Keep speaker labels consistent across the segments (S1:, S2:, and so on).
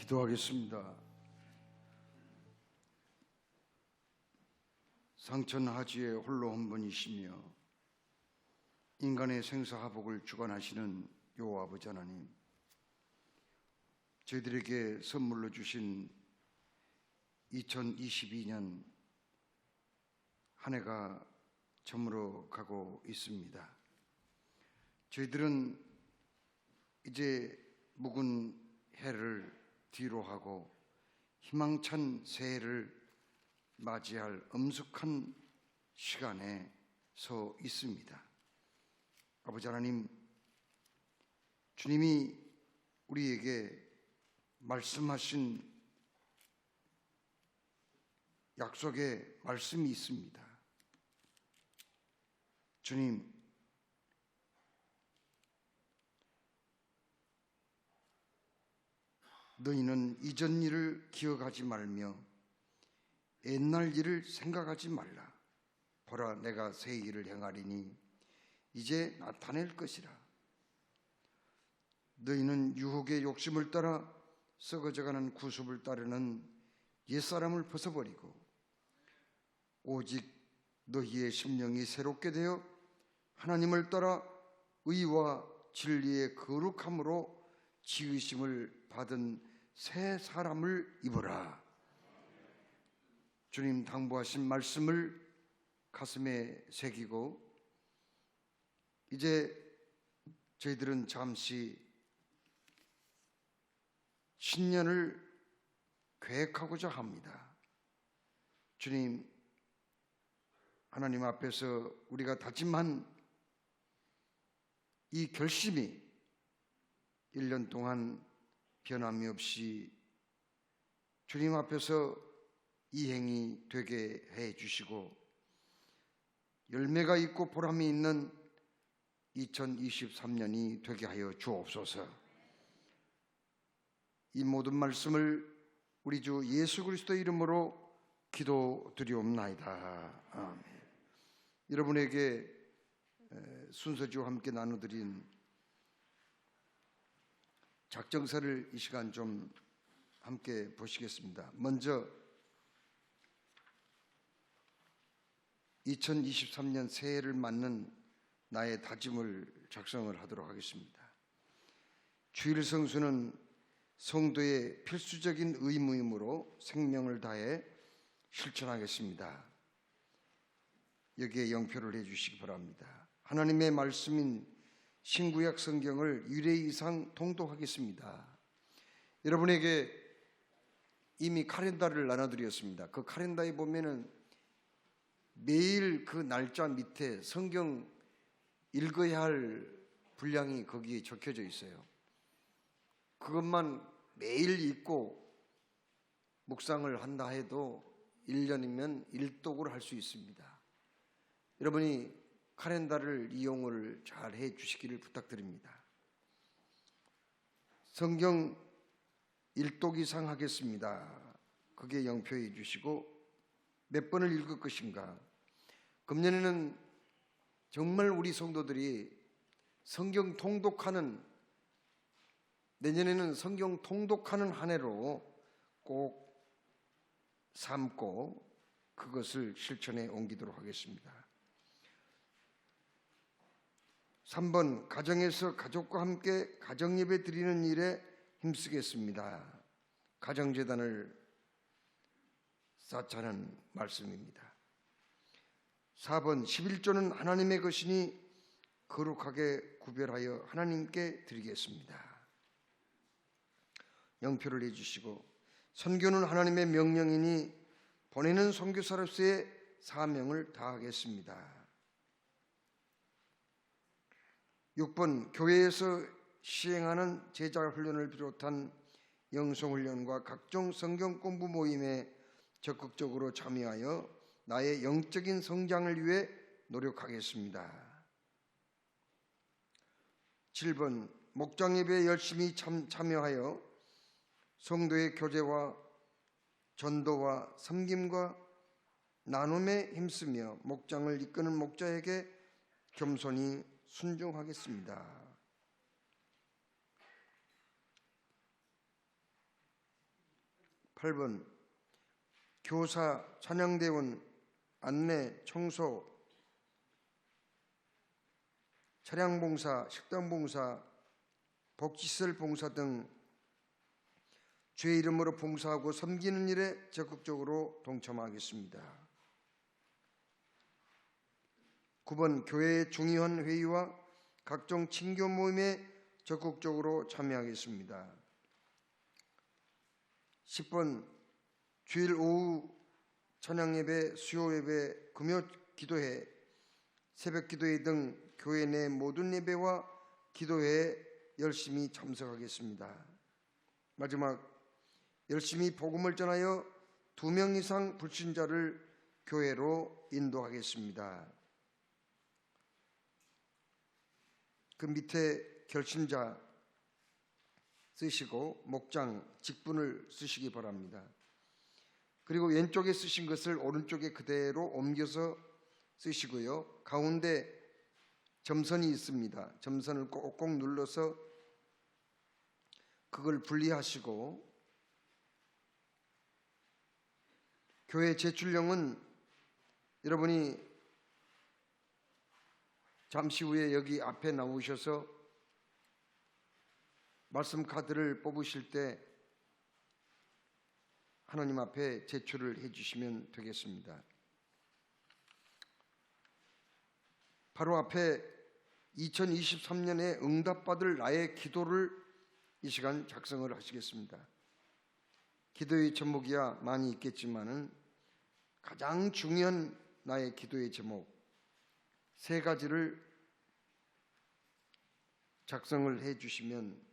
S1: 기도하겠습니다. 상천하지에 홀로 한 분이시며 인간의 생사화복을 주관하시는 여호와 아버지 하나님, 저희들에게 선물로 주신 2022년 한 해가 저물어 가고 있습니다. 저희들은 이제 묵은 해를 뒤로 하고 희망찬 새해를 맞이할 엄숙한 시간에 서 있습니다. 아버지 하나님, 주님이 우리에게 말씀하신 약속의 말씀이 있습니다. 주님, 너희는 이전 일을 기억하지 말며 옛날 일을 생각하지 말라. 보라, 내가 새 일을 행하리니 이제 나타낼 것이라. 너희는 유혹의 욕심을 따라 썩어져가는 구습을 따르는 옛사람을 벗어버리고 오직 너희의 심령이 새롭게 되어 하나님을 따라 의와 진리의 거룩함으로 지으심을 받은 새 사람을 입어라. 주님 당부하신 말씀을 가슴에 새기고 이제 저희들은 잠시 신년을 계획하고자 합니다. 주님, 하나님 앞에서 우리가 다짐한 이 결심이 1년 동안 변함이 없이 주님 앞에서 이행이 되게 해 주시고 열매가 있고 보람이 있는 2023년이 되게 하여 주옵소서. 이 모든 말씀을 우리 주 예수 그리스도의 이름으로 기도드리옵나이다. 아멘. 여러분에게 순서지와 함께 나눠드린 작정서를 이 시간 좀 함께 보시겠습니다. 먼저 2023년 새해를 맞는 나의 다짐을 작성을 하도록 하겠습니다. 주일 성수는 성도의 필수적인 의무이므로 생명을 다해 실천하겠습니다. 여기에 영표를 해주시기 바랍니다. 하나님의 말씀인 신구약 성경을 유래 이상 통독하겠습니다. 여러분에게 이미 카렌다를 나눠드렸습니다. 그 카렌다에 보면은 매일 그 날짜 밑에 성경 읽어야 할 분량이 거기에 적혀져 있어요. 그것만 매일 읽고 묵상을 한다 해도 1년이면 1독을 할 수 있습니다. 여러분이 카렌다를 이용을 잘 해 주시기를 부탁드립니다. 성경 1독 이상 하겠습니다. 그게 영표해 주시고 몇 번을 읽을 것인가. 금년에는 정말 우리 성도들이 성경 통독하는, 내년에는 성경 통독하는 한 해로 꼭 삼고 그것을 실천해 옮기도록 하겠습니다. 3번, 가정에서 가족과 함께 가정예배 드리는 일에 힘쓰겠습니다. 가정재단을 쌓자는 말씀입니다. 4번, 11조는 하나님의 것이니 거룩하게 구별하여 하나님께 드리겠습니다. 영표를 해주시고, 선교는 하나님의 명령이니 보내는 선교사로서의 사명을 다하겠습니다. 6번, 교회에서 시행하는 제자훈련을 비롯한 영성훈련과 각종 성경 공부 모임에 적극적으로 참여하여 나의 영적인 성장을 위해 노력하겠습니다. 7번, 목장예배에 열심히 참여하여 성도의 교제와 전도와 섬김과 나눔에 힘쓰며 목장을 이끄는 목자에게 겸손히 순종하겠습니다. 8번 교사, 찬양대원, 안내, 청소, 차량봉사, 식당봉사, 복지시설 봉사 등 주의 이름으로 봉사하고 섬기는 일에 적극적으로 동참하겠습니다. 9번 교회의 중요한 회의와 각종 친교 모임에 적극적으로 참여하겠습니다. 10번 주일 오후 찬양예배, 수요예배, 금요 기도회, 새벽 기도회 등 교회 내 모든 예배와 기도회에 열심히 참석하겠습니다. 마지막 열심히 복음을 전하여 2명 이상 불신자를 교회로 인도하겠습니다. 그 밑에 결신자 쓰시고 목장, 직분을 쓰시기 바랍니다. 그리고 왼쪽에 쓰신 것을 오른쪽에 그대로 옮겨서 쓰시고요. 가운데 점선이 있습니다. 점선을 꼭꼭 눌러서 그걸 분리하시고 교회 제출령은 여러분이 잠시 후에 여기 앞에 나오셔서 말씀 카드를 뽑으실 때 하나님 앞에 제출을 해주시면 되겠습니다. 바로 앞에 2023년에 응답받을 나의 기도를 이 시간 작성을 하시겠습니다. 기도의 제목이야 많이 있겠지만은 가장 중요한 나의 기도의 제목 3가지를 작성을 해 주시면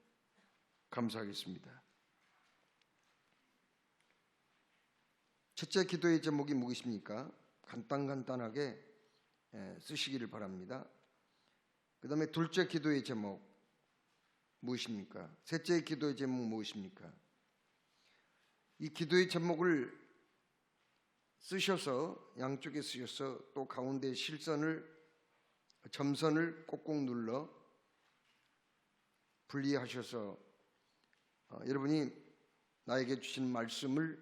S1: 감사하겠습니다. 첫째 기도의 제목이 무엇입니까? 간단하게 쓰시기를 바랍니다. 그 다음에 둘째 기도의 제목 무엇입니까? 셋째 기도의 제목 무엇입니까? 이 기도의 제목을 쓰셔서 양쪽에 쓰셔서 또 가운데 점선을 꼭꼭 눌러 분리하셔서 여러분이 나에게 주신 말씀을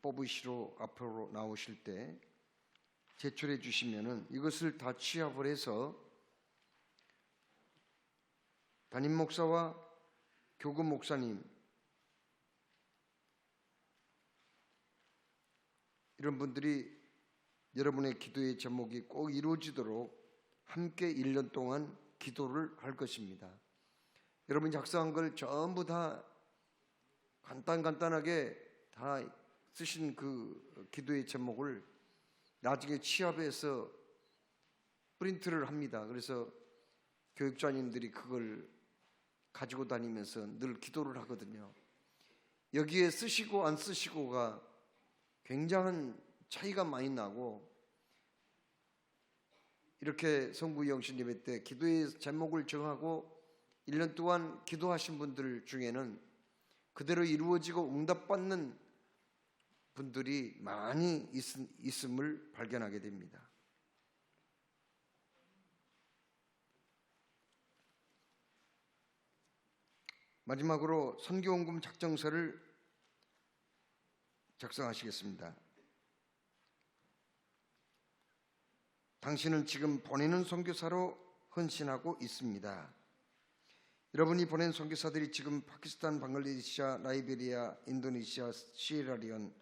S1: 뽑으시러 앞으로 나오실 때 제출해 주시면은 이것을 다 취합을 해서 담임 목사와 교구 목사님 이런 분들이 여러분의 기도의 제목이 꼭 이루어지도록 함께 1년 동안 기도를 할 것입니다. 여러분이 작성한 걸 전부 다 간단하게 다 쓰신 그 기도의 제목을 나중에 취합해서 프린트를 합니다. 그래서 교육자님들이 그걸 가지고 다니면서 늘 기도를 하거든요. 여기에 쓰시고 안 쓰시고가 굉장한 차이가 많이 나고 이렇게 성구 영신 예배 때 기도의 제목을 정하고 1년 동안 기도하신 분들 중에는 그대로 이루어지고 응답받는 분들이 많이 있음을 발견하게 됩니다. 마지막으로 선교원금 작정서를 작성하시겠습니다. 당신은 지금 보내는 선교사로 헌신하고 있습니다. 여러분이 보낸 선교사들이 지금 파키스탄, 방글라데시, 라이베리아, 인도네시아, 시에라리온,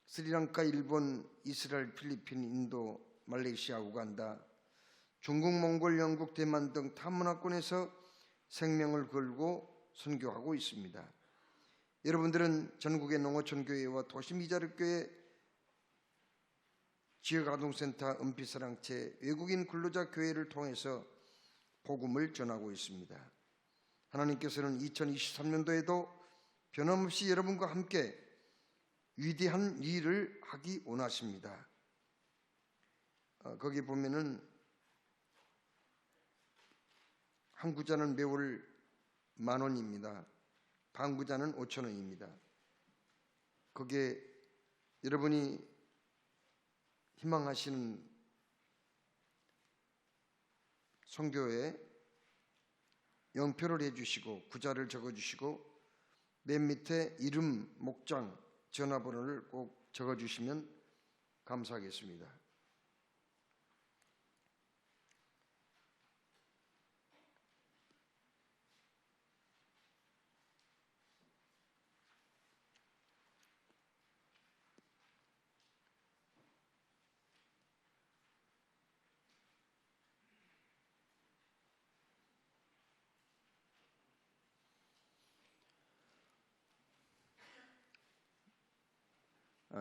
S1: 스리랑카, 일본, 이스라엘, 필리핀, 인도, 말레이시아, 우간다, 중국, 몽골, 영국, 대만 등 타문화권에서 생명을 걸고 선교하고 있습니다. 여러분들은 전국의 농어촌교회와 도시미자립교회, 지역아동센터, 은빛사랑채, 외국인 근로자 교회를 통해서 복음을 전하고 있습니다. 하나님께서는 2023년도에도 변함없이 여러분과 함께 위대한 일을 하기 원하십니다. 거기 보면은 한 구자는 매월 10,000원입니다. 반 구자는 5,000원입니다. 거기에 여러분이 희망하시는 선교에 영표를 해주시고 구자를 적어주시고 맨 밑에 이름, 목장, 전화번호를 꼭 적어주시면 감사하겠습니다.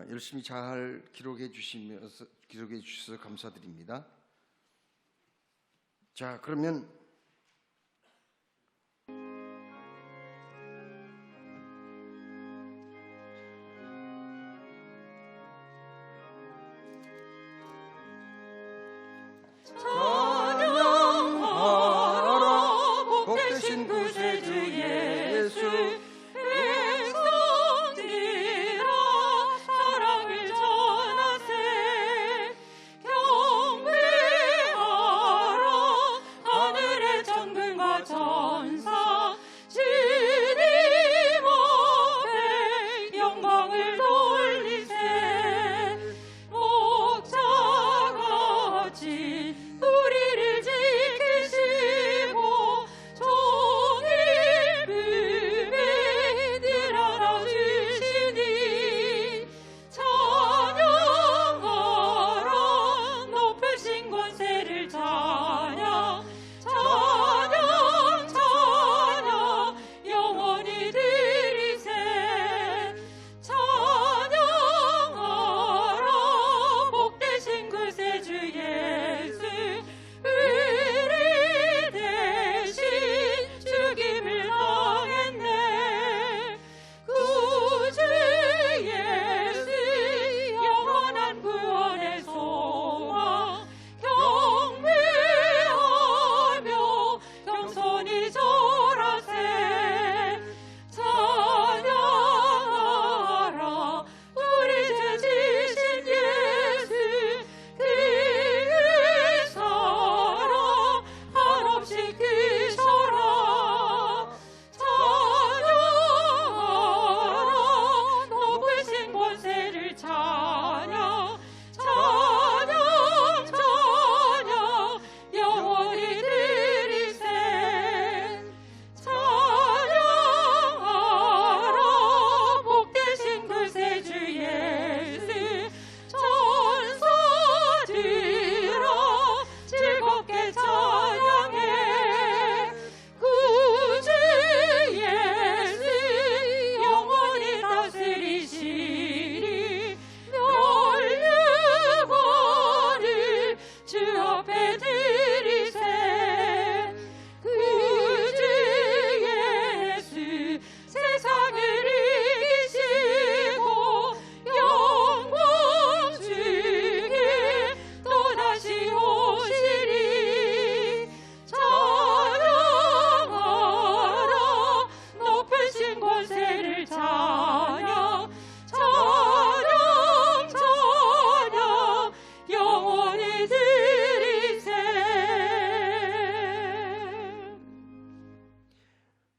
S1: 열심히 잘 기록해 주셔서 감사드립니다. 자, 그러면
S2: 찬양하라 복되신 구세주 예수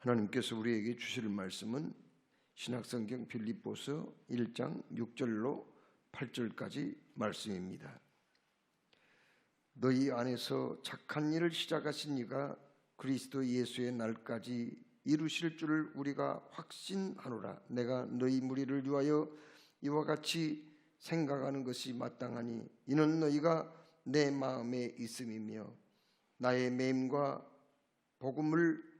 S1: 하나님께서 우리에게 주실 말씀은 신약성경 빌립보서 1장 6절로 8절까지 말씀입니다. 너희 안에서 착한 일을 시작하신 이가 그리스도 예수의 날까지 이루실 줄을 우리가 확신하노라. 내가 너희 무리를 위하여 이와 같이 생각하는 것이 마땅하니 이는 너희가 내 마음에 있음이며 나의 매임과 복음을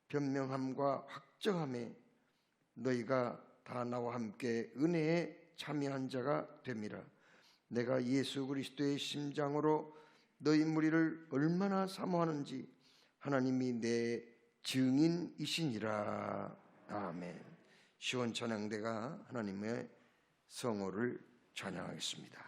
S1: 변명함과 확정함에 너희가 다 나와 함께 은혜에 참여한 자가 됨이라. 내가 예수 그리스도의 심장으로 너희 무리를 얼마나 사모하는지 하나님이 내 증인이시니라. 아멘. 시원찬양대가 하나님의 성호를 찬양하겠습니다.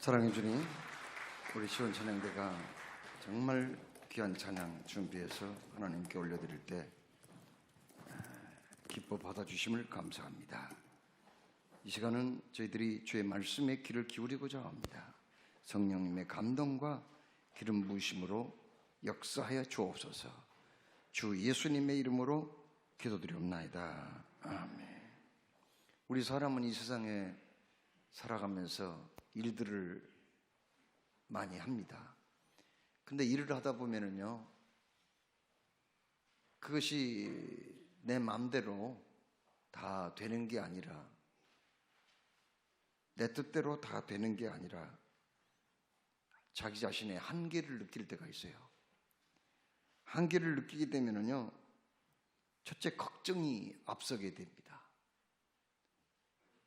S1: 사랑해 주님, 우리 시원 찬양대가 정말 귀한 찬양 준비해서 하나님께 올려드릴 때 기뻐 받아주심을 감사합니다. 이 시간은 저희들이 주의 말씀에 귀를 기울이고자 합니다. 성령님의 감동과 기름 부으심으로 역사하여 주옵소서. 주 예수님의 이름으로 기도드리옵나이다. 아멘. 우리 사람은 이 세상에 살아가면서 일들을 많이 합니다. 근데 일을 하다 보면은요, 그것이 내 마음대로 다 되는 게 아니라, 내 뜻대로 다 되는 게 아니라 자기 자신의 한계를 느낄 때가 있어요. 한계를 느끼게 되면은요, 첫째 걱정이 앞서게 됩니다.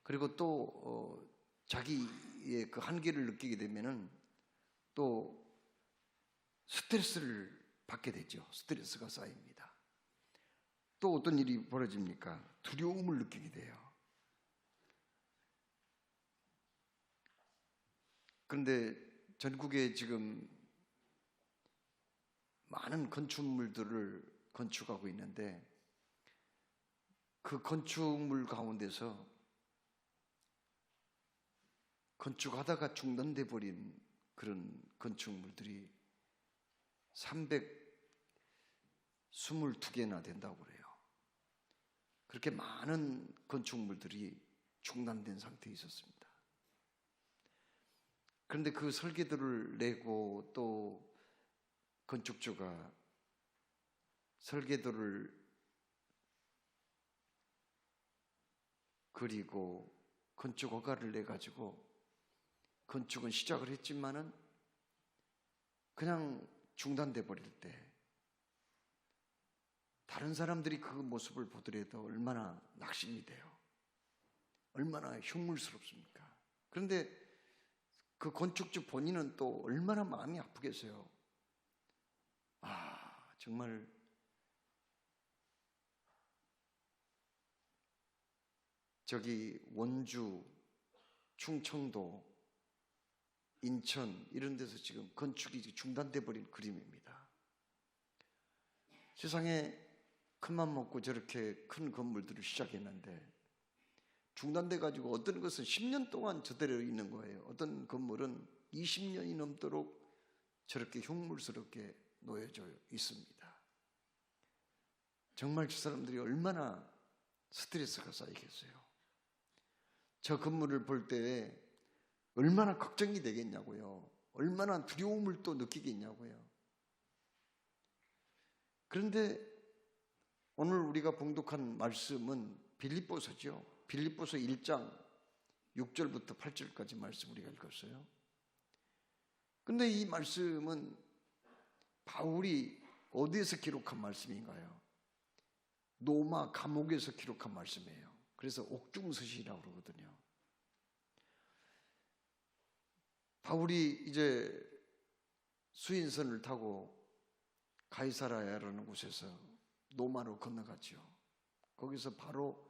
S1: 그리고 또 자기의 그 한계를 느끼게 되면은 또 스트레스를 받게 되죠. 스트레스가 쌓입니다. 또 어떤 일이 벌어집니까? 두려움을 느끼게 돼요. 그런데 전국에 지금 많은 건축물들을 건축하고 있는데 그 건축물 가운데서 건축하다가 중단돼 버린 그런 건축물들이 322개나 된다고 그래요. 그렇게 많은 건축물들이 중단된 상태에 있었습니다. 그런데 그 설계도를 내고 또 건축주가 설계도를 그리고 건축 허가를 내가지고 건축은 시작을 했지만은 그냥 중단돼 버릴 때 다른 사람들이 그 모습을 보더라도 얼마나 낙심이 돼요. 얼마나 흉물스럽습니까? 그런데 그 건축주 본인은 또 얼마나 마음이 아프겠어요. 정말 저기 원주, 충청도, 인천 이런 데서 지금 건축이 중단돼 버린 그림입니다. 세상에 큰맘 먹고 저렇게 큰 건물들을 시작했는데 중단돼 가지고 어떤 것은 10년 동안 저대로 있는 거예요. 어떤 건물은 20년이 넘도록 저렇게 흉물스럽게 놓여져 있습니다. 정말 저 사람들이 얼마나 스트레스가 쌓이겠어요. 저 건물을 볼 때 얼마나 걱정이 되겠냐고요. 얼마나 두려움을 또 느끼겠냐고요. 그런데 오늘 우리가 봉독한 말씀은 빌립보서죠. 빌립보서 1장 6절부터 8절까지 말씀 우리가 읽었어요. 근데 이 말씀은 바울이 어디에서 기록한 말씀인가요? 로마 감옥에서 기록한 말씀이에요. 그래서 옥중서신이라고 그러거든요. 바울이 이제 수인선을 타고 가이사라야라는 곳에서 로마로 건너갔죠. 거기서 바로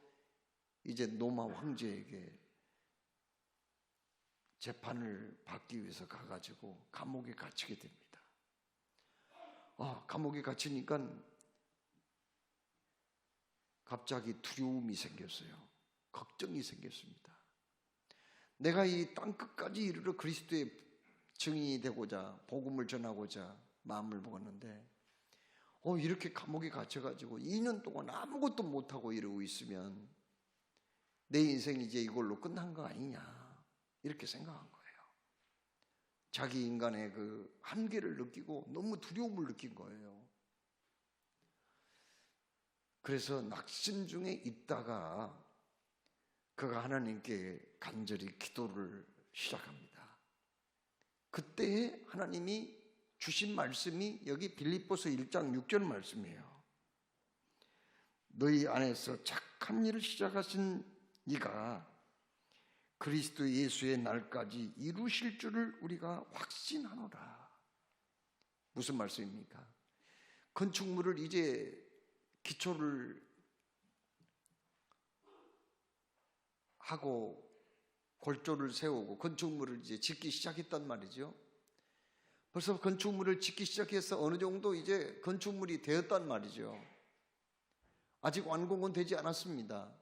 S1: 이제 로마 황제에게 재판을 받기 위해서 가가지고 감옥에 갇히게 됩니다. 감옥에 갇히니까 갑자기 두려움이 생겼어요. 걱정이 생겼습니다. 내가 이 땅끝까지 이르러 그리스도의 증인이 되고자 복음을 전하고자 마음을 먹었는데 이렇게 감옥에 갇혀가지고 2년 동안 아무것도 못하고 이러고 있으면 내 인생이 이제 이걸로 끝난 거 아니냐 이렇게 생각한 거예요. 자기 인간의 그 한계를 느끼고 너무 두려움을 느낀 거예요. 그래서 낙심 중에 있다가 그가 하나님께 간절히 기도를 시작합니다. 그때 하나님이 주신 말씀이 여기 빌립보서 1장 6절 말씀이에요. 너희 안에서 착한 일을 시작하신 이가 그리스도 예수의 날까지 이루실 줄을 우리가 확신하노라. 무슨 말씀입니까? 건축물을 이제 기초를 하고 골조를 세우고 건축물을 이제 짓기 시작했단 말이죠. 벌써 건축물을 짓기 시작해서 어느 정도 이제 건축물이 되었단 말이죠. 아직 완공은 되지 않았습니다.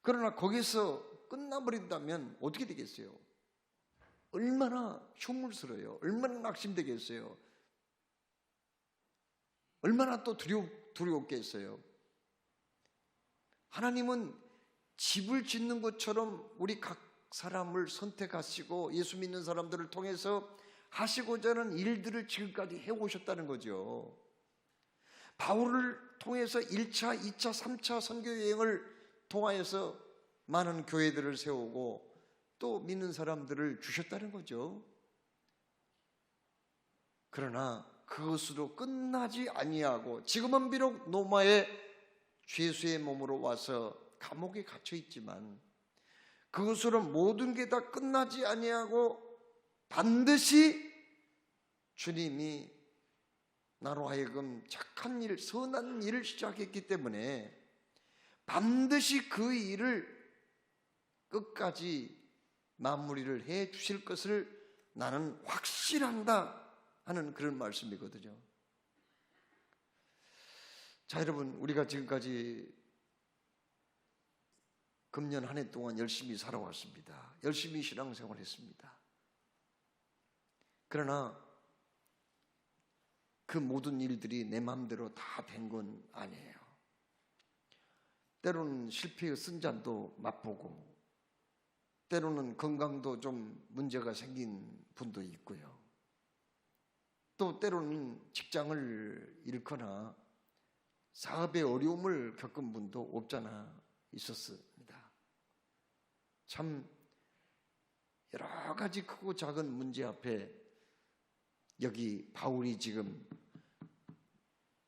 S1: 그러나 거기서 끝나버린다면 어떻게 되겠어요? 얼마나 흉물스러워요. 얼마나 낙심되겠어요. 얼마나 또 두려웠겠어요. 하나님은 집을 짓는 것처럼 우리 각 사람을 선택하시고 예수 믿는 사람들을 통해서 하시고자 하는 일들을 지금까지 해오셨다는 거죠. 바울을 통해서 1차, 2차, 3차 선교 여행을 통하여서 많은 교회들을 세우고 또 믿는 사람들을 주셨다는 거죠. 그러나 그것으로 끝나지 아니하고 지금은 비록 로마의 죄수의 몸으로 와서 감옥에 갇혀 있지만 그것으로 모든 게 다 끝나지 아니하고 반드시 주님이 나로 하여금 착한 일, 선한 일을 시작했기 때문에 반드시 그 일을 끝까지 마무리를 해 주실 것을 나는 확신한다 하는 그런 말씀이거든요. 자, 여러분, 우리가 지금까지 금년 한 해 동안 열심히 살아왔습니다. 열심히 신앙생활했습니다. 그러나 그 모든 일들이 내 마음대로 다 된 건 아니에요. 때로는 실패의 쓴잔도 맛보고 때로는 건강도 좀 문제가 생긴 분도 있고요. 또 때로는 직장을 잃거나 사업의 어려움을 겪은 분도 없잖아 있었습니다. 참 여러 가지 크고 작은 문제 앞에 여기 바울이 지금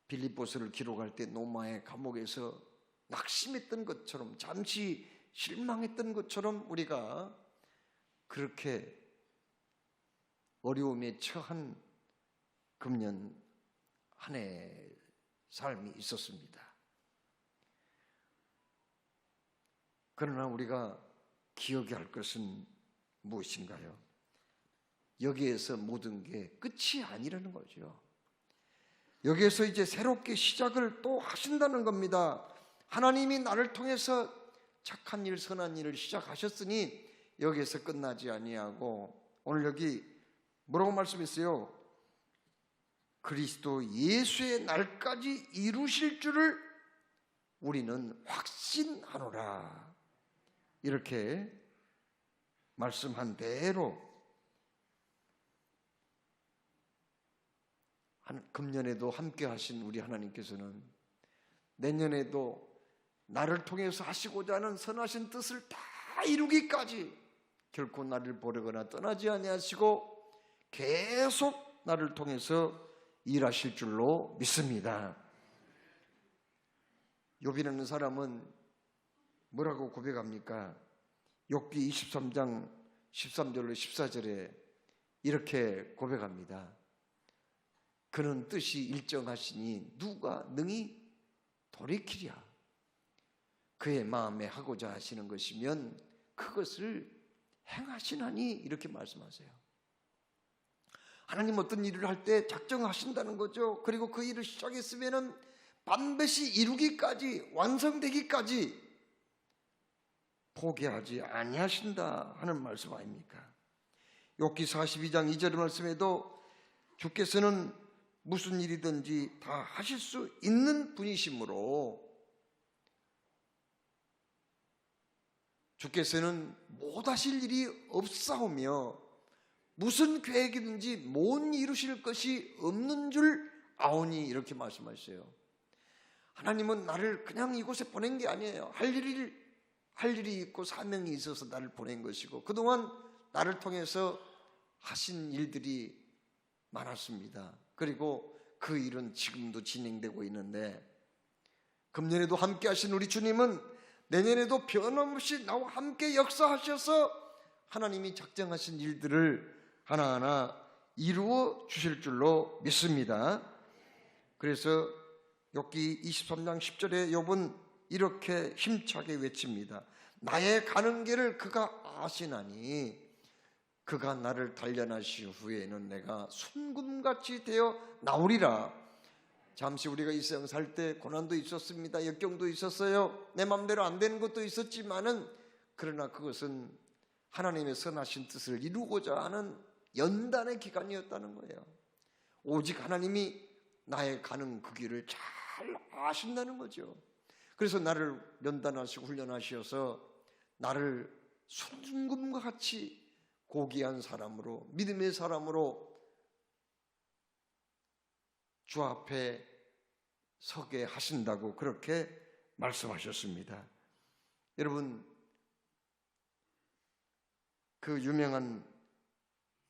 S1: 빌립보서를 기록할 때 로마의 감옥에서 낙심했던 것처럼 잠시 실망했던 것처럼 우리가 그렇게 어려움에 처한 금년 한 해 삶이 있었습니다. 그러나 우리가 기억해야 할 것은 무엇인가요? 여기에서 모든 게 끝이 아니라는 거죠. 여기에서 이제 새롭게 시작을 또 하신다는 겁니다. 하나님이 나를 통해서 착한 일, 선한 일을 시작하셨으니 여기에서 끝나지 아니하고 오늘 여기 뭐라고 말씀했어요? 그리스도 예수의 날까지 이루실 줄을 우리는 확신하노라. 이렇게 말씀한 대로 금년에도 함께 하신 우리 하나님께서는 내년에도 나를 통해서 하시고자 하는 선하신 뜻을 다 이루기까지 결코 나를 버리거나 떠나지 아니하시고 계속 나를 통해서 일하실 줄로 믿습니다. 욥이라는 사람은 뭐라고 고백합니까? 욥기 23장 13절로 14절에 이렇게 고백합니다. 그는 뜻이 일정하시니 누가 능히 돌이키랴. 그의 마음에 하고자 하시는 것이면 그것을 행하시나니 이렇게 말씀하세요. 하나님 어떤 일을 할 때 작정하신다는 거죠. 그리고 그 일을 시작했으면 반드시 이루기까지 완성되기까지 포기하지 아니하신다 하는 말씀 아닙니까? 욥기 42장 2절 말씀에도 주께서는 무슨 일이든지 다 하실 수 있는 분이시므로 주께서는 못하실 일이 없사오며 무슨 계획이든지 못 이루실 것이 없는 줄 아오니 이렇게 말씀하셨어요. 하나님은 나를 그냥 이곳에 보낸 게 아니에요. 할 일이 있고 사명이 있어서 나를 보낸 것이고 그동안 나를 통해서 하신 일들이 많았습니다. 그리고 그 일은 지금도 진행되고 있는데 금년에도 함께 하신 우리 주님은 내년에도 변함없이 나와 함께 역사하셔서 하나님이 작정하신 일들을 하나하나 이루어 주실 줄로 믿습니다. 그래서 욥기 23장 10절에 욥은 이렇게 힘차게 외칩니다. 나의 가는 길을 그가 아시나니 그가 나를 단련하신 후에는 내가 순금같이 되어 나오리라. 잠시 우리가 이 세상 살 때 고난도 있었습니다. 역경도 있었어요. 내 마음대로 안 되는 것도 있었지만은 그러나 그것은 하나님의 선하신 뜻을 이루고자 하는 연단의 기간이었다는 거예요. 오직 하나님이 나의 가는 그 길을 잘 아신다는 거죠. 그래서 나를 연단하시고 훈련하셔서 나를 순금과 같이 고귀한 사람으로, 믿음의 사람으로 주 앞에 서게 하신다고 그렇게 말씀하셨습니다. 여러분, 그 유명한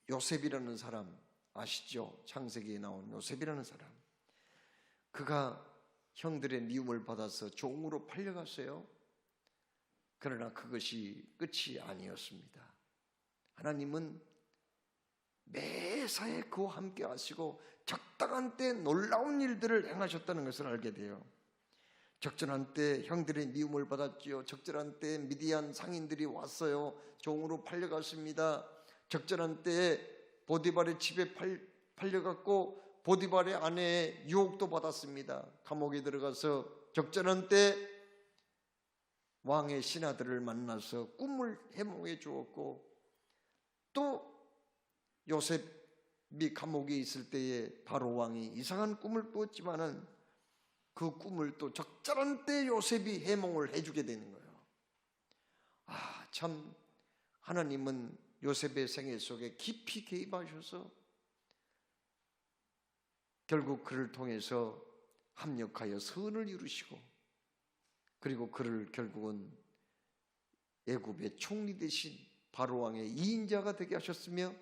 S1: 요셉이라는 사람 아시죠? 창세기에 나온 요셉이라는 사람, 그가 형들의 미움을 받아서 종으로 팔려갔어요. 그러나 그것이 끝이 아니었습니다. 하나님은 매사에 그와 함께 하시고 적당한 때 놀라운 일들을 행하셨다는 것을 알게 돼요. 적절한 때 형들의 미움을 받았지요. 적절한 때 미디안 상인들이 왔어요. 종으로 팔려갔습니다. 적절한 때에 보디발의 집에 팔려갔고 보디발의 아내의 유혹도 받았습니다. 감옥에 들어가서 적절한 때 왕의 신하들을 만나서 꿈을 해몽해 주었고, 또 요셉이 감옥에 있을 때에 바로 왕이 이상한 꿈을 꾸었지만은 그 꿈을 또 적절한 때 요셉이 해몽을 해주게 되는 거예요. 참 하나님은 요셉의 생애 속에 깊이 개입하셔서 결국 그를 통해서 합력하여 선을 이루시고, 그리고 그를 결국은 애굽의 총리 대신 바로 왕의 2인자가 되게 하셨으며,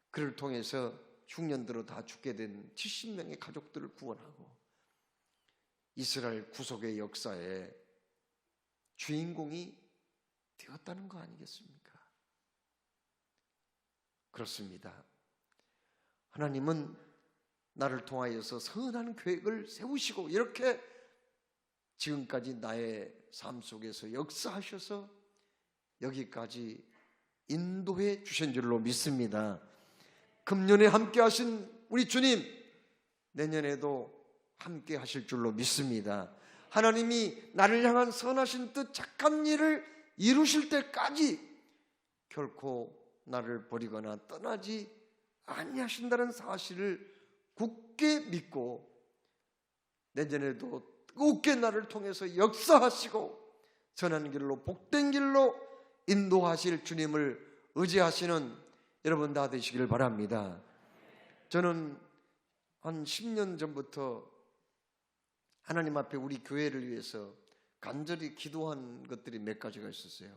S1: 그를 통해서 흉년대로 다 죽게 된 70명의 가족들을 구원하고 이스라엘 구속의 역사에 주인공이 되었다는 거 아니겠습니까? 그렇습니다. 하나님은 나를 통하여서 선한 계획을 세우시고 이렇게 지금까지 나의 삶 속에서 역사하셔서 여기까지 인도해 주신 줄로 믿습니다. 금년에 함께 하신 우리 주님, 내년에도 함께 하실 줄로 믿습니다. 하나님이 나를 향한 선하신 뜻, 착한 일을 이루실 때까지 결코 나를 버리거나 떠나지 아니하신다는 사실을 굳게 믿고 내년에도 뜨겁게 나를 통해서 역사하시고 선한 길로, 복된 길로 인도하실 주님을 의지하시는 여러분 다 되시길 바랍니다. 저는 한 10년 전부터 하나님 앞에 우리 교회를 위해서 간절히 기도한 것들이 몇 가지가 있었어요.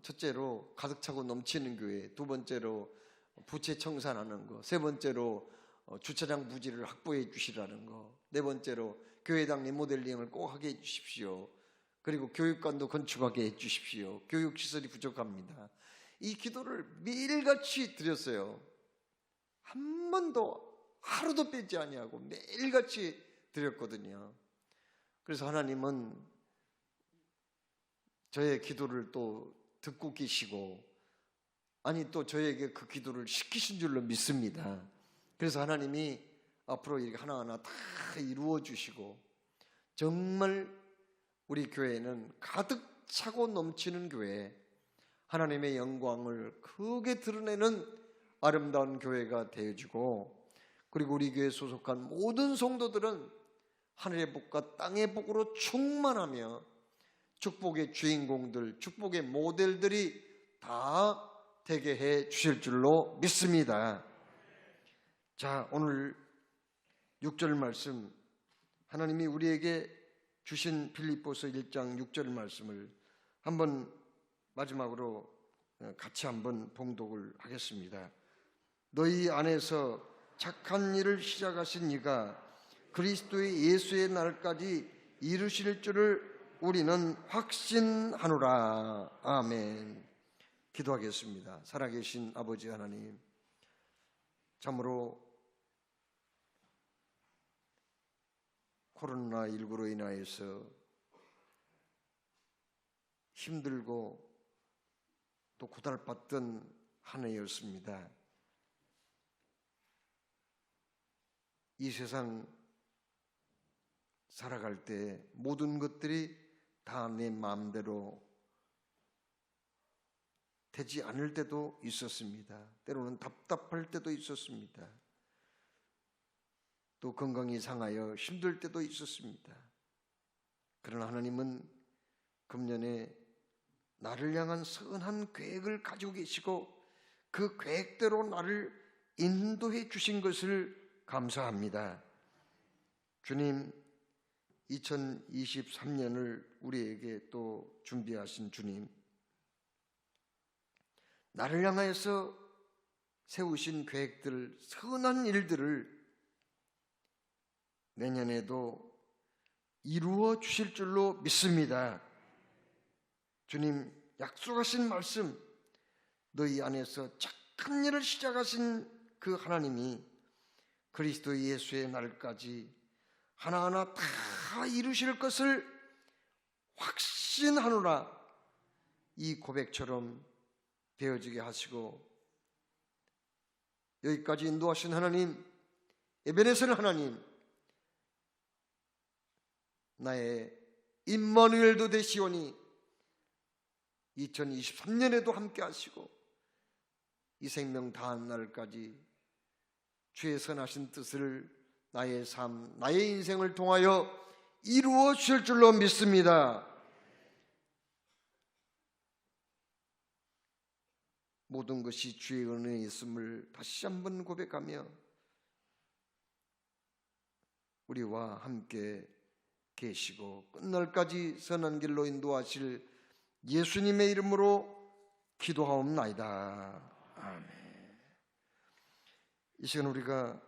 S1: 첫째로 가득 차고 넘치는 교회, 두 번째로 부채 청산하는 거, 세 번째로 주차장 부지를 확보해 주시라는 거, 네 번째로 교회당 리모델링을 꼭 하게 해 주십시오. 그리고 교육관도 건축하게 해 주십시오. 교육시설이 부족합니다. 이 기도를 매일같이 드렸어요. 한 번도 하루도 빼지 아니하고 매일같이 드렸거든요. 그래서 하나님은 저의 기도를 또 듣고 계시고, 아니 또 저에게 그 기도를 시키신 줄로 믿습니다. 그래서 하나님이 앞으로 이렇게 하나하나 다 이루어 주시고, 정말 우리 교회는 가득 차고 넘치는 교회, 하나님의 영광을 크게 드러내는 아름다운 교회가 되어지고, 그리고 우리 교회에 소속한 모든 성도들은 하늘의 복과 땅의 복으로 충만하며 축복의 주인공들, 축복의 모델들이 다 되게 해 주실 줄로 믿습니다. 자, 오늘 6절 말씀, 하나님이 우리에게 주신 빌립보서 1장 6절 말씀을 한번 마지막으로 같이 한번 봉독을 하겠습니다. 너희 안에서 착한 일을 시작하신 이가 그리스도의 예수의 날까지 이루실 줄을 우리는 확신하노라. 아멘. 기도하겠습니다. 살아계신 아버지 하나님, 참으로 코로나19로 인하여서 힘들고 또 고달팠던 한 해였습니다. 이 세상 살아갈 때 모든 것들이 다 내 마음대로 되지 않을 때도 있었습니다. 때로는 답답할 때도 있었습니다. 또 건강이 상하여 힘들 때도 있었습니다. 그러나 하나님은 금년에 나를 향한 선한 계획을 가지고 계시고 그 계획대로 나를 인도해 주신 것을 감사합니다. 주님, 2023년을 우리에게 또 준비하신 주님, 나를 향하여서 세우신 계획들, 선한 일들을 내년에도 이루어 주실 줄로 믿습니다. 주님, 약속하신 말씀, 너희 안에서 착한 일을 시작하신 그 하나님이 그리스도 예수의 날까지 하나하나 다 이루실 것을 확신하노라. 이 고백처럼 되어지게 하시고, 여기까지 인도하신 하나님, 에베네셀 하나님, 나의 임마누엘도 되시오니 2023년에도 함께 하시고 이 생명 다한 날까지 주의 선하신 뜻을 나의 삶, 나의 인생을 통하여 이루어 주실 줄로 믿습니다. 모든 것이 주의 은혜에 있음을 다시 한번 고백하며 우리와 함께 계시고 끝날까지 선한 길로 인도하실 예수님의 이름으로 기도하옵나이다. 아멘. 이 시간 우리가